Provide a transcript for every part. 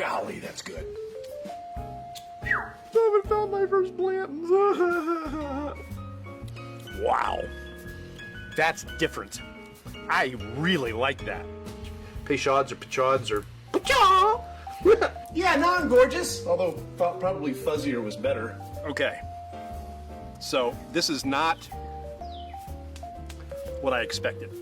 Golly, that's good. I haven't found my first Blanton's. Wow. That's different. I really like that. Peychauds or Peychauds or Peychaud. Yeah, non-gorgeous. Although probably fuzzier was better. Okay. So this is not what I expected.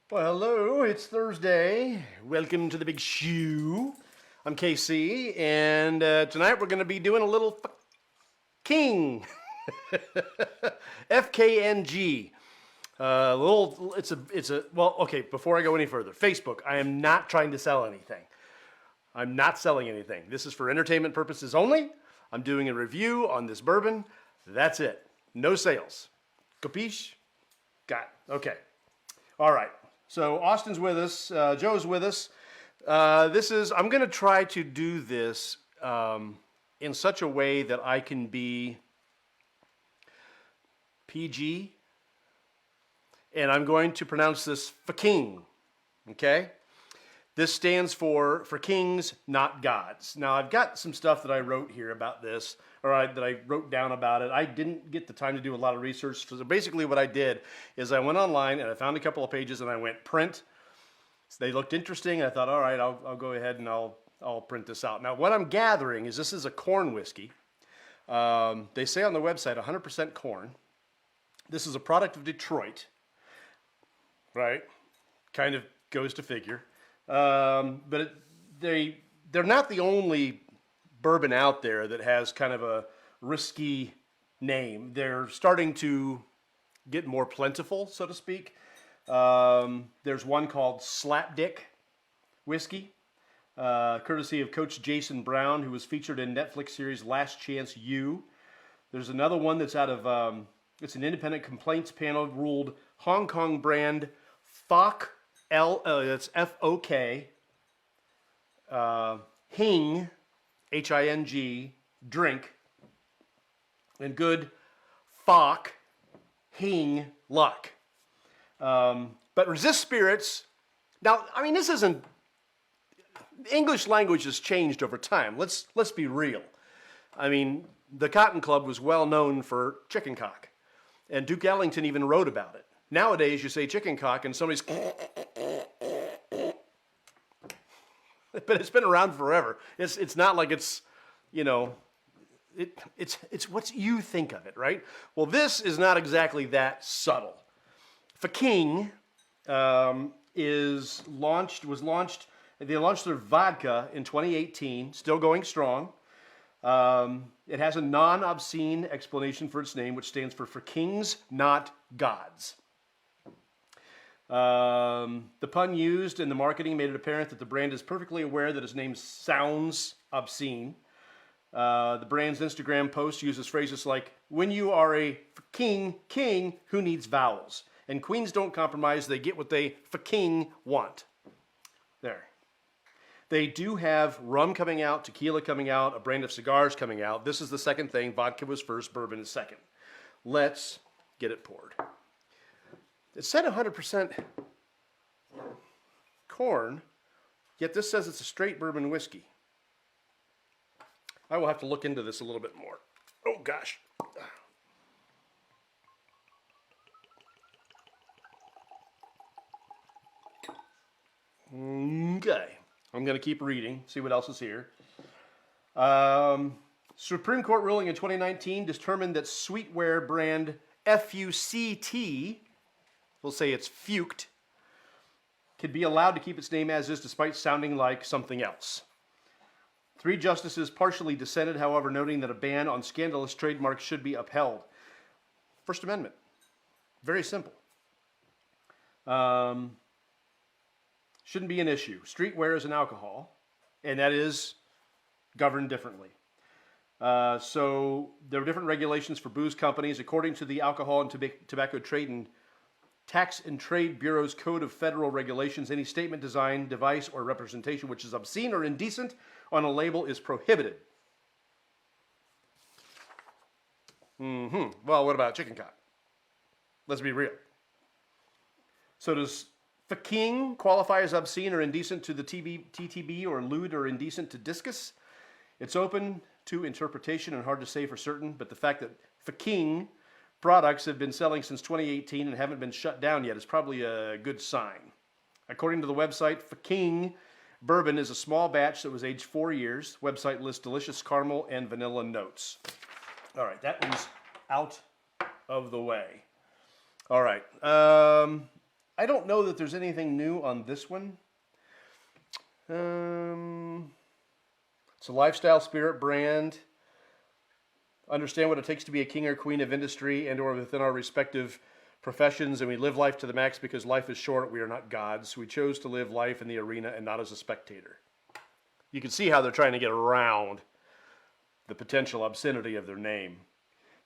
Well, hello, it's Thursday. Welcome to the big shoe. I'm KC, and tonight we're going to be doing a little king. FKNG. Well, okay, before I go any further, Facebook, I am not trying to sell anything. I'm not selling anything. This is for entertainment purposes only. I'm doing a review on this bourbon. That's it. No sales. Capiche? Got it. Okay. All right. So Austin's with us. Joe's with us. I'm going to try to do this in such a way that I can be PG, and I'm going to pronounce this FKNG, okay? This stands for kings, not gods. Now, I've got some stuff that I wrote here about this, that I wrote down about it. I didn't get the time to do a lot of research, so basically what I did is I went online and I found a couple of pages and I went print. So they looked interesting, and I thought, all right, I'll go ahead and I'll print this out. Now, what I'm gathering is this is a corn whiskey. They say on the website 100% corn. This is a product of Detroit, right? Kind of goes to figure. But they're not the only bourbon out there that has kind of a risky name. They're starting to get more plentiful, so to speak. There's one called Slapdick Whiskey, courtesy of Coach Jason Brown, who was featured in Netflix series Last Chance U. There's another one that's out of, it's an independent complaints panel ruled Hong Kong brand FOK, that's F-O-K, Hing, H-I-N-G, drink, and good FOK, Hing, luck. But resist spirits. Now, I mean, this isn't, English language has changed over time. Let's be real. I mean, the Cotton Club was well known for chicken cock, and Duke Ellington even wrote about it. Nowadays, you say chicken cock, and somebody's, but it's been around forever. It's not like it's, you know, it's what you think of it, right? Well, this is not exactly that subtle. FKNG they launched their vodka in 2018, still going strong. It has a non-obscene explanation for its name, which stands for kings, not gods. The pun used in the marketing made it apparent that the brand is perfectly aware that its name sounds obscene. The brand's Instagram post uses phrases like, when you are a king, who needs vowels? And queens don't compromise, they get what they FKNG want. There. They do have rum coming out, tequila coming out, a brand of cigars coming out. This is the second thing. Vodka was first, bourbon is second. Let's get it poured. It said 100% corn, yet this says it's a straight bourbon whiskey. I will have to look into this a little bit more. Oh, gosh. Okay, I'm going to keep reading, see what else is here. Supreme Court ruling in 2019 determined that sweetware brand FUCT, we'll say it's Fuked, could be allowed to keep its name as is despite sounding like something else. 3 justices partially dissented, however, noting that a ban on scandalous trademarks should be upheld. First Amendment, very simple. Shouldn't be an issue. Streetwear is an alcohol, and that is governed differently. So there are different regulations for booze companies. According to the Alcohol and Tobacco Trade and Tax and Trade Bureau's Code of Federal Regulations. Any statement, design, device, or representation which is obscene or indecent on a label is prohibited. Well, what about chicken cock? Let's be real. So does fucking qualify as obscene or indecent to the TTB or lewd or indecent to discus? It's open to interpretation and hard to say for certain, but the fact that fucking products have been selling since 2018 and haven't been shut down yet is probably a good sign. According to the website, FKNG Bourbon is a small batch that was aged 4 years. Website lists delicious caramel and vanilla notes. All right, that one's out of the way. All right. I don't know that there's anything new on this one. It's a lifestyle spirit brand. Understand what it takes to be a king or queen of industry and or within our respective professions, and we live life to the max because life is short. We are not gods. We chose to live life in the arena and not as a spectator. You can see how they're trying to get around the potential obscenity of their name.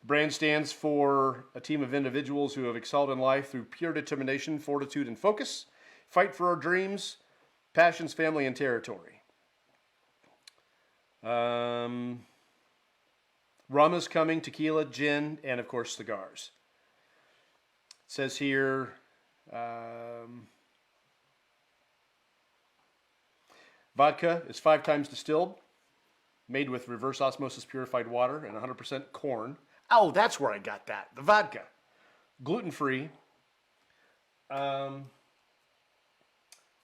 The brand stands for a team of individuals who have excelled in life through pure determination, fortitude, and focus. Fight for our dreams, passions, family, and territory. Rum is coming, tequila, gin, and of course cigars. It says here, vodka is 5 times distilled, made with reverse osmosis purified water and 100% corn. Oh, that's where I got that, the vodka. Gluten-free. I'm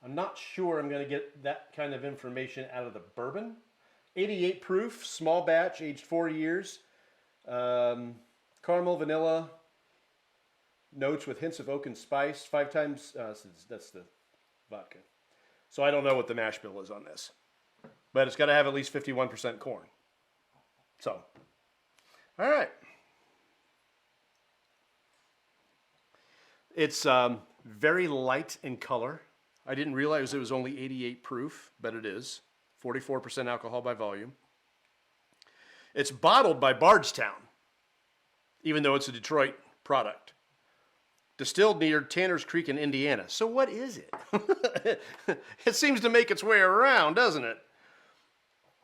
not sure I'm going to get that kind of information out of the bourbon. 88 proof, small batch, aged 4 years. Caramel, vanilla, notes with hints of oak and spice. 5 times, that's the vodka. So I don't know what the mash bill is on this. But it's got to have at least 51% corn. So, all right. It's very light in color. I didn't realize it was only 88 proof, but it is. 44% alcohol by volume. It's bottled by Bardstown, even though it's a Detroit product. Distilled near Tanner's Creek in Indiana. So what is it? It seems to make its way around, doesn't it?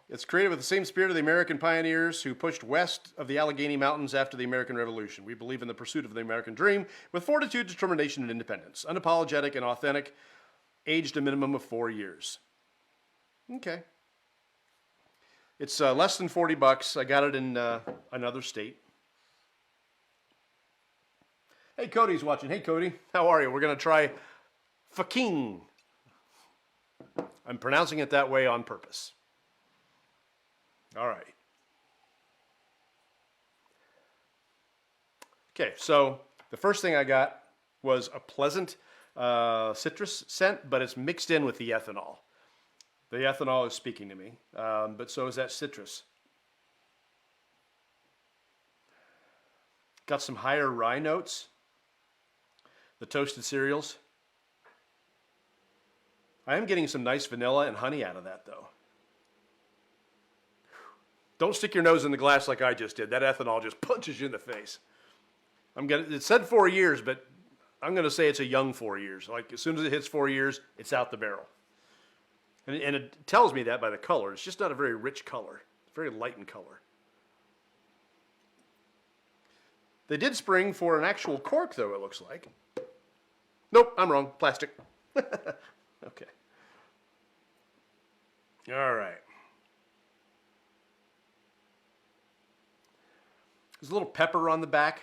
It's created with the same spirit of the American pioneers who pushed west of the Allegheny Mountains after the American Revolution. We believe in the pursuit of the American dream with fortitude, determination, and independence. Unapologetic and authentic, aged a minimum of 4 years. Okay. It's less than $40. I got it in another state. Hey, Cody's watching. Hey, Cody. How are you? We're going to try fucking. I'm pronouncing it that way on purpose. All right. Okay, so the first thing I got was a pleasant citrus scent, but it's mixed in with the ethanol. The ethanol is speaking to me, but so is that citrus. Got some higher rye notes. The toasted cereals. I am getting some nice vanilla and honey out of that, though. Don't stick your nose in the glass like I just did. That ethanol just punches you in the face. It said 4 years, but I'm going to say it's a young 4 years. Like as soon as it hits 4 years, it's out the barrel. And it tells me that by the color. It's just not a very rich color. It's very light in color. They did spring for an actual cork, though, it looks like. Nope, I'm wrong. Plastic. Okay. All right. There's a little pepper on the back.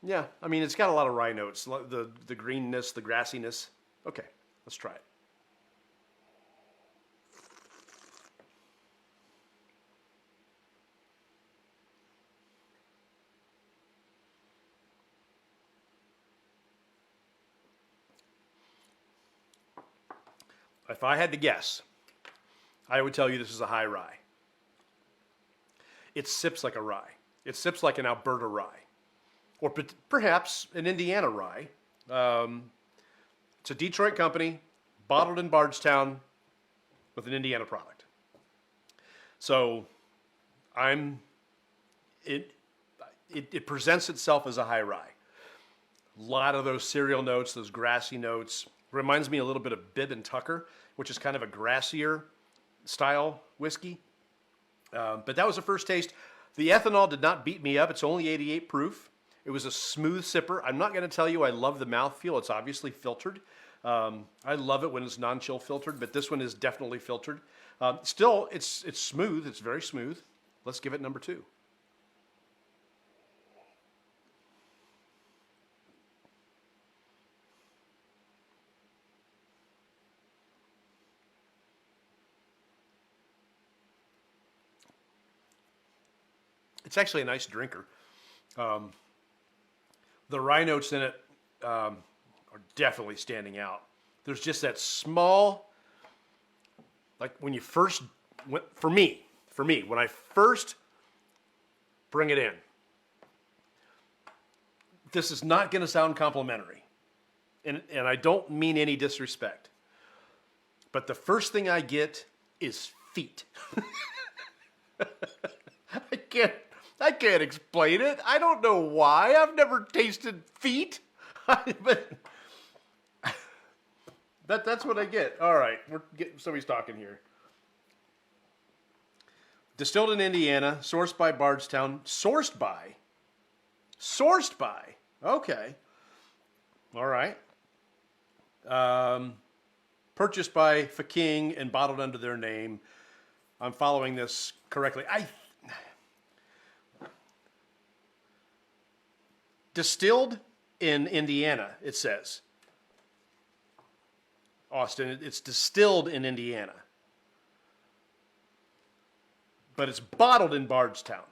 Yeah, I mean, it's got a lot of rye notes. The greenness, the grassiness. Okay, let's try it. If I had to guess, I would tell you this is a high rye. It sips like a rye. It sips like an Alberta rye. Or perhaps an Indiana rye. It's a Detroit company, bottled in Bardstown with an Indiana product. So it presents itself as a high rye. A lot of those cereal notes, those grassy notes. Reminds me a little bit of Bibb and Tucker, which is kind of a grassier style whiskey. But that was the first taste. The ethanol did not beat me up. It's only 88 proof. It was a smooth sipper. I'm not going to tell you I love the mouthfeel. It's obviously filtered. I love it when it's non-chill filtered, but this one is definitely filtered. Still, it's smooth. It's very smooth. Let's give it number 2. It's actually a nice drinker. The rye notes in it are definitely standing out. There's just that small, like when you first, for me, when I first bring it in, this is not going to sound complimentary, and I don't mean any disrespect, but the first thing I get is feet. I can't explain it. I don't know why. I've never tasted feet. But that's what I get. All right, somebody's talking here. Distilled in Indiana, sourced by Bardstown. Sourced by. Okay. All right. Purchased by FKNG and bottled under their name. I'm following this correctly. Distilled in Indiana, it says. Austin, it's distilled in Indiana. But it's bottled in Bardstown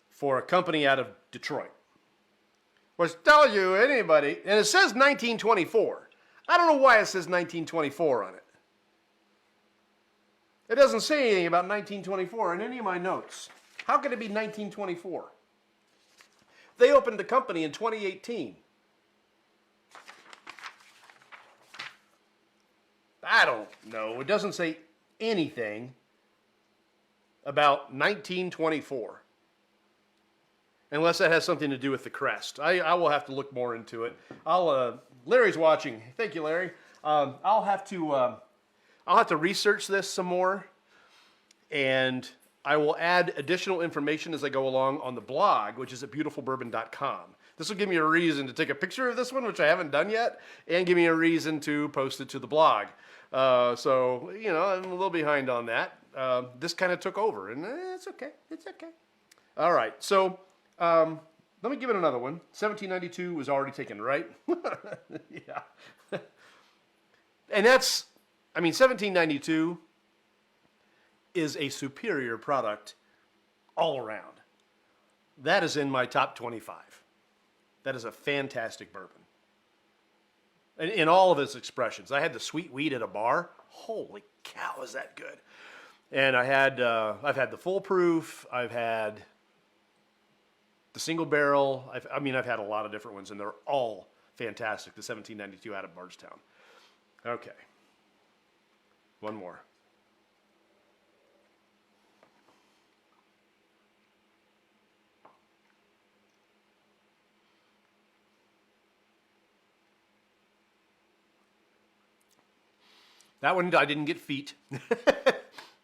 for a company out of Detroit. Which tell you anybody, and it says 1924. I don't know why it says 1924 on it. It doesn't say anything about 1924 in any of my notes. How could it be 1924? They opened the company in 2018. I don't know. It doesn't say anything about 1924. Unless that has something to do with the crest. I will have to look more into it. Larry's watching. Thank you, Larry. I'll have to research this some more, and I will add additional information as I go along on the blog, which is at beautifulbourbon.com. This will give me a reason to take a picture of this one, which I haven't done yet, and give me a reason to post it to the blog. So, I'm a little behind on that. This kind of took over, and it's okay. It's okay. All right, so let me give it another one. 1792 was already taken, right? Yeah. And 1792 is a superior product all around. That is in my top 25. That is a fantastic bourbon. In all of its expressions. I had the sweet wheat at a bar. Holy cow, is that good. And I've had the full proof. I've had the single barrel. I've had a lot of different ones, and they're all fantastic. The 1792 out of Bardstown. Okay. One more. That one, I didn't get feet,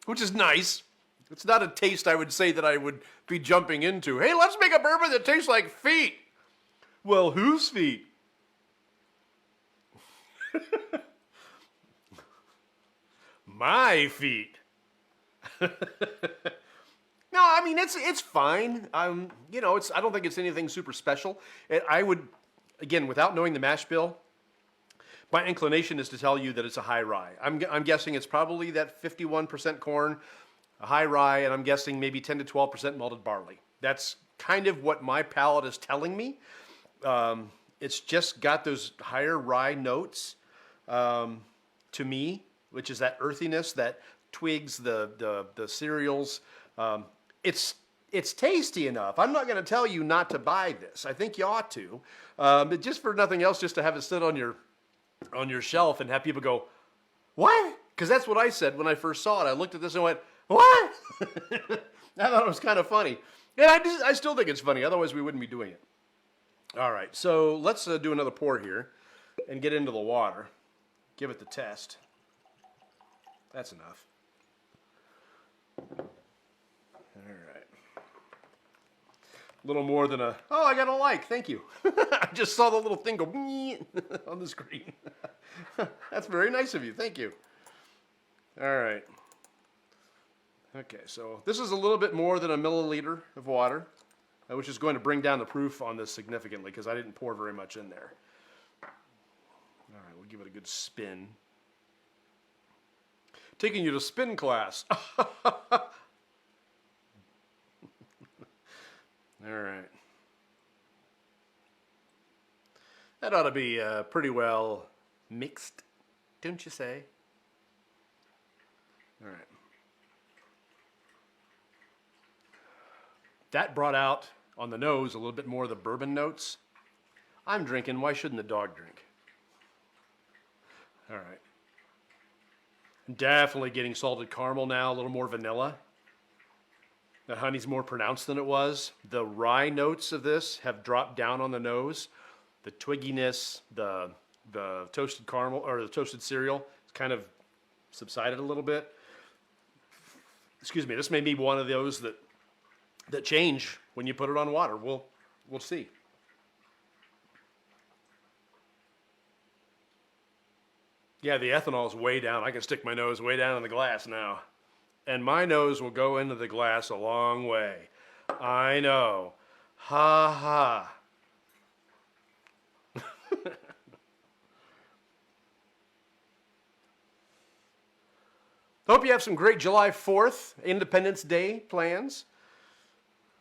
which is nice. It's not a taste I would say that I would be jumping into. Hey, let's make a bourbon that tastes like feet. Well, whose feet? My feet. No, it's fine. I don't think it's anything super special. I would, again, without knowing the mash bill, my inclination is to tell you that it's a high rye. I'm guessing it's probably that 51% corn, a high rye, and I'm guessing maybe 10 to 12% malted barley. That's kind of what my palate is telling me. It's just got those higher rye notes to me, which is that earthiness, that twigs, the cereals. It's tasty enough. I'm not going to tell you not to buy this. I think you ought to, but just for nothing else, just to have it sit on your shelf and have people go, what? Because that's what I said when I first saw it. I looked at this and went, what? I thought it was kind of funny. And I still think it's funny. Otherwise, we wouldn't be doing it. All right, so let's do another pour here and get into the water. Give it the test. That's enough. All right. A little more than a, oh, I got a like, thank you. I just saw the little thing go on the screen. That's very nice of you, thank you. All right. Okay, so this is a little bit more than a milliliter of water, which is going to bring down the proof on this significantly because I didn't pour very much in there. All right, we'll give it a good spin. Taking you to spin class. All right. That ought to be pretty well mixed, don't you say? All right. That brought out on the nose a little bit more of the bourbon notes. I'm drinking, why shouldn't the dog drink? All right. Definitely getting salted caramel now, a little more vanilla. That honey's more pronounced than it was. The rye notes of this have dropped down on the nose. The twigginess, the toasted caramel or the toasted cereal has kind of subsided a little bit. Excuse me, this may be one of those that change when you put it on water. We'll see. Yeah, the ethanol is way down. I can stick my nose way down in the glass now. And my nose will go into the glass a long way. I know. Ha ha. Hope you have some great July 4th, Independence Day plans.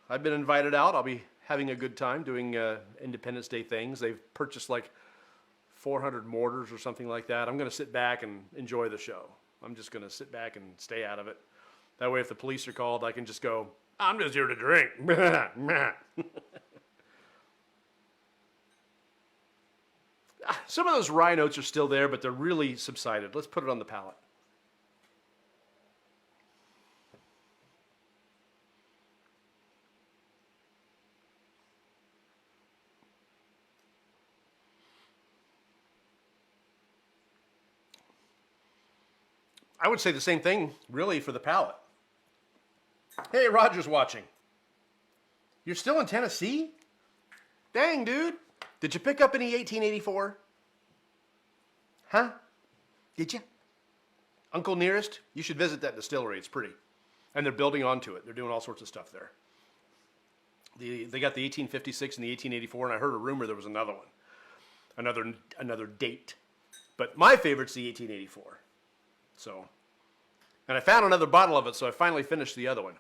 I've been invited out. I'll be having a good time doing Independence Day things. They've purchased like 400 mortars or something like that. I'm going to sit back and enjoy the show. I'm just going to sit back and stay out of it. That way if the police are called, I can just go, I'm just here to drink. Some of those rye notes are still there, but they're really subsided. Let's put it on the palate. I would say the same thing, really, for the palate. Hey, Roger's watching. You're still in Tennessee? Dang, dude. Did you pick up any 1884? Huh? Did you? Uncle Nearest? You should visit that distillery. It's pretty. And they're building onto it. They're doing all sorts of stuff there. They got the 1856 and the 1884, and I heard a rumor there was another one. Another date. But my favorite's the 1884. So, and I found another bottle of it, so I finally finished the other one.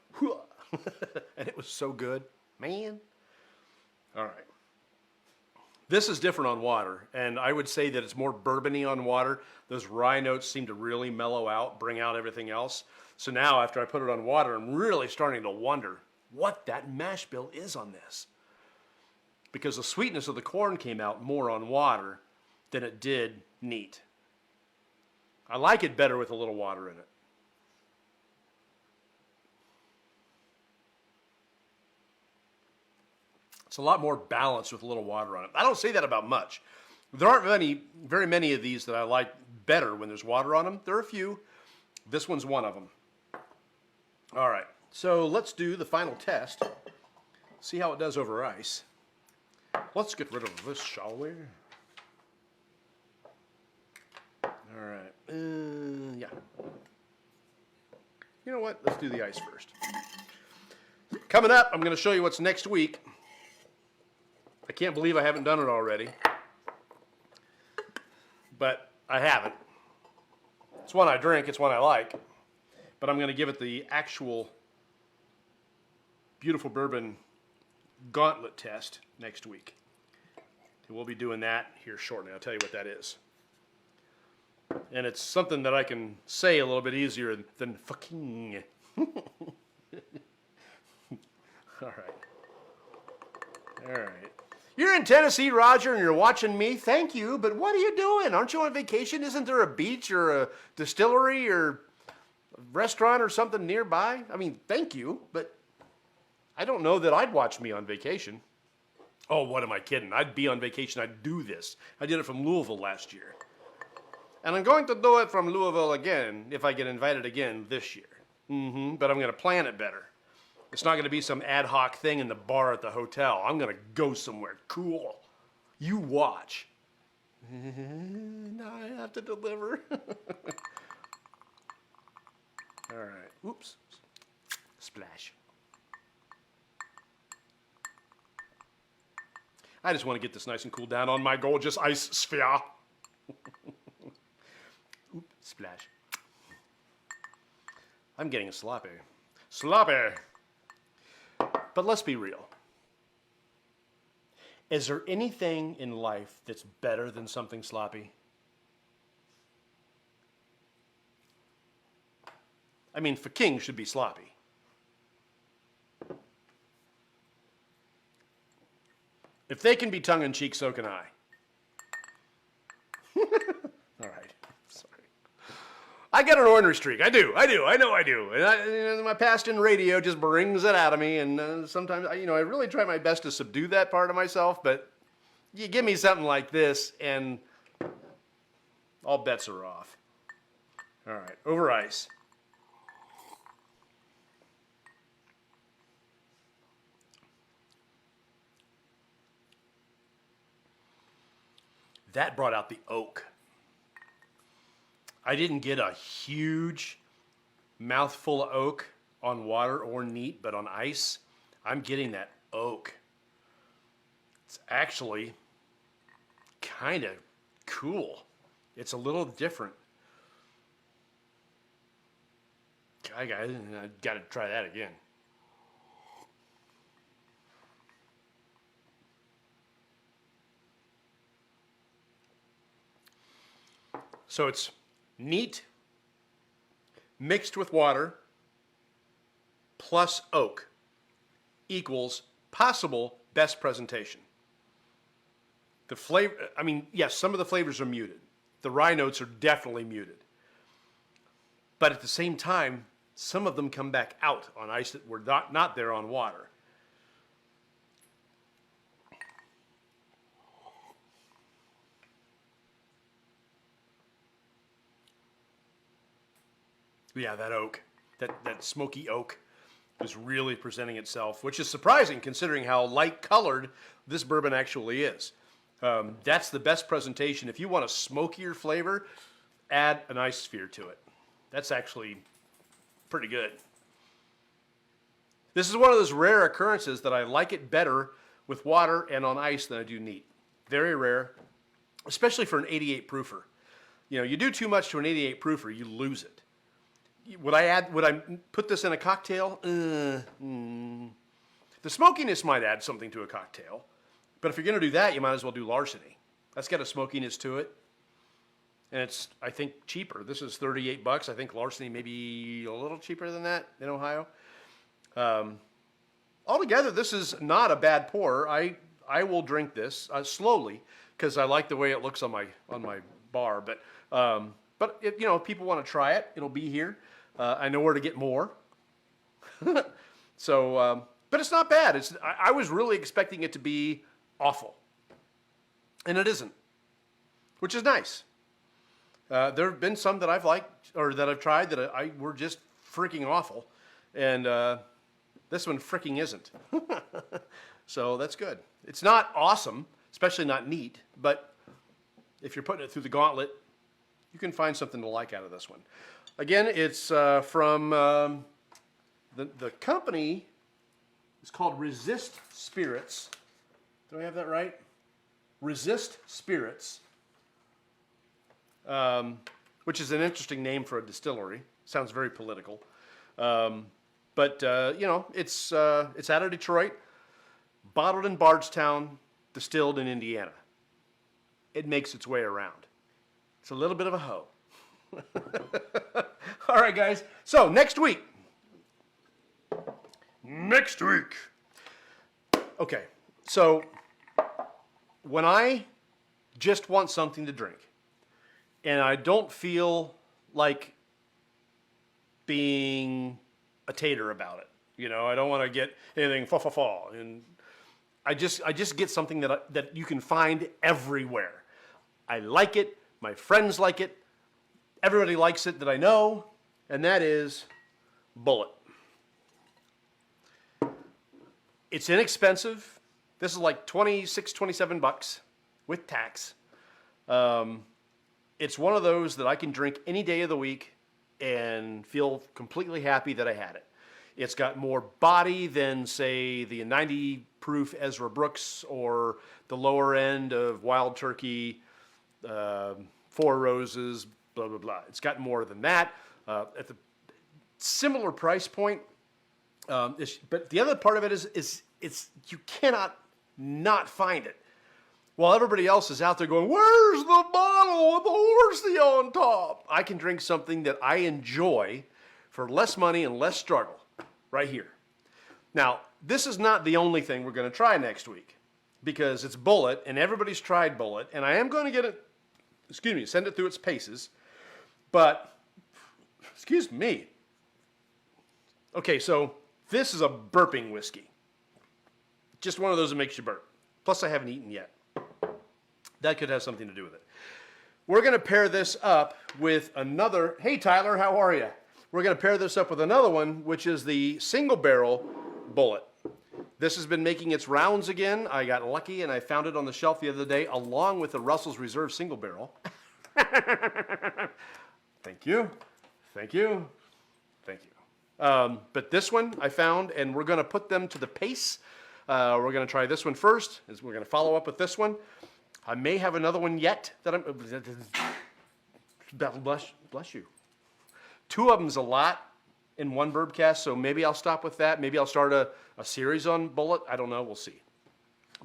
And it was so good. Man. All right. This is different on water, and I would say that it's more bourbon-y on water. Those rye notes seem to really mellow out, bring out everything else. So now, after I put it on water, I'm really starting to wonder what that mash bill is on this. Because the sweetness of the corn came out more on water than it did neat. I like it better with a little water in it. It's a lot more balanced with a little water on it. I don't say that about much. There aren't very many of these that I like better when there's water on them. There are a few. This one's one of them. All right, so let's do the final test. See how it does over ice. Let's get rid of this, shall we? All right. Yeah. You know what? Let's do the ice first. Coming up, I'm going to show you what's next week. I can't believe I haven't done it already. But I haven't. It's one I drink. It's one I like. But I'm going to give it the actual Beautiful Bourbon Gauntlet test next week. And we'll be doing that here shortly. I'll tell you what that is. And it's something that I can say a little bit easier than fucking. All right. All right. You're in Tennessee, Roger, and you're watching me. Thank you, but what are you doing? Aren't you on vacation? Isn't there a beach or a distillery or a restaurant or something nearby? I mean, thank you, but I don't know that I'd watch me on vacation. Oh, what am I kidding? I'd be on vacation. I'd do this. I did it from Louisville last year. And I'm going to do it from Louisville again if I get invited again this year. But I'm going to plan it better. It's not going to be some ad hoc thing in the bar at the hotel. I'm going to go somewhere cool. You watch. Now I have to deliver. All right. Oops. Splash. I just want to get this nice and cool down on my gorgeous ice sphere. Oops. Splash. I'm getting sloppy. Sloppy. But let's be real. Is there anything in life that's better than something sloppy? I mean, for kings should be sloppy. If they can be tongue-in-cheek, so can I. All right. Sorry. I get an ornery streak. I do. I know I do. And my past in radio just brings it out of me. And sometimes, I really try my best to subdue that part of myself. But you give me something like this, and all bets are off. All right. Over ice. That brought out the oak. I didn't get a huge mouthful of oak on water or neat, but on ice, I'm getting that oak. It's actually kind of cool. It's a little different. I got to try that again. So it's neat mixed with water plus oak equals possible best presentation. The flavor, yes, some of the flavors are muted. The rye notes are definitely muted. But at the same time, some of them come back out on ice that were not there on water. Yeah, that oak, that smoky oak is really presenting itself, which is surprising considering how light colored this bourbon actually is. That's the best presentation. If you want a smokier flavor, add an ice sphere to it. That's actually pretty good. This is one of those rare occurrences that I like it better with water and on ice than I do neat. Very rare, especially for an 88 proofer. You do too much to an 88 proofer, you lose it. Would I put this in a cocktail? The smokiness might add something to a cocktail, but if you're going to do that, you might as well do larceny. That's got a smokiness to it, and it's, I think, cheaper. This is $38. I think larceny may be a little cheaper than that in Ohio. Altogether, this is not a bad pour. I will drink this slowly because I like the way it looks on my bar, but if people want to try it, it'll be here. I know where to get more. So, but it's not bad. I was really expecting it to be awful. And it isn't, which is nice. There have been some that I've liked or that I've tried that I were just freaking awful. And this one freaking isn't. So that's good. It's not awesome, especially not neat, but if you're putting it through the gauntlet, you can find something to like out of this one. Again, it's from the company is called Resist Spirits. Do I have that right? Resist Spirits, which is an interesting name for a distillery. Sounds very political. But it's out of Detroit, bottled in Bardstown, distilled in Indiana. It makes its way around. It's a little bit of a hoe. All right, guys. So next week. Okay. So when I just want something to drink and I don't feel like being a tater about it, You know, I don't want to get anything fa. And I just get something that you can find everywhere. I like it. My friends like it. Everybody likes it that I know, and that is Bulleit. It's inexpensive. This is like $26-27 with tax. It's one of those that I can drink any day of the week and feel completely happy that I had it. It's got more body than, say, the 90 proof Ezra Brooks or the lower end of Wild Turkey, Four Roses, blah, blah, blah. It's got more than that. At the similar price point. But the other part of it is you cannot not find it. While everybody else is out there going, where's the bottle with the horsey on top? I can drink something that I enjoy for less money and less struggle right here. Now, this is not the only thing we're going to try next week because it's Bulleit and everybody's tried Bulleit, and I am going to get it, send it through its paces. But, excuse me. Okay, so this is a burping whiskey. Just one of those that makes you burp. Plus, I haven't eaten yet. That could have something to do with it. We're going to pair this up with another. Hey, Tyler, how are you? We're going to pair this up with another one, which is the single barrel Bulleit. This has been making its rounds again. I got lucky and I found it on the shelf the other day along with the Russell's Reserve single barrel. Thank you. Thank you. Thank you. But this one I found, and we're going to put them to the pace. We're going to try this one first. We're going to follow up with this one. I may have another one yet that I'm. Bless you. Two of them's a lot in one Bourbcast, so maybe I'll stop with that. Maybe I'll start a series on Bulleit. I don't know. We'll see.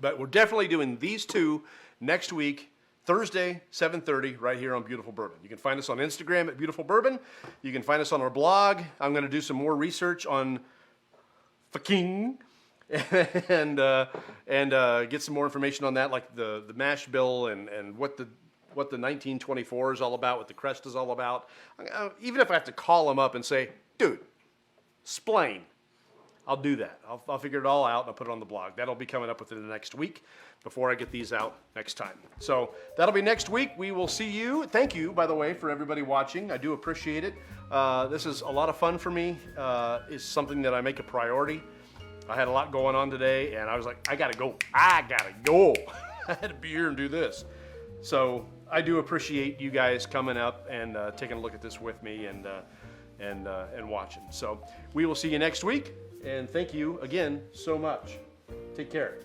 But we're definitely doing these two next week, Thursday, 7:30, right here on Beautiful Bourbon. You can find us on Instagram at Beautiful Bourbon. You can find us on our blog. I'm going to do some more research on FKNG. and get some more information on that, like the mash bill and what the 1924 is all about, what the crest is all about. Even if I have to call them up and say, dude, explain, I'll do that. I'll figure it all out and I'll put it on the blog. That'll be coming up within the next week before I get these out next time. So that'll be next week. We will see you. Thank you, by the way, for everybody watching. I do appreciate it. This is a lot of fun for me. It's something that I make a priority. I had a lot going on today, and I was like, I gotta go. I had to be here and do this. So I do appreciate you guys coming up and taking a look at this with me and watching. So we will see you next week, and thank you again so much. Take care.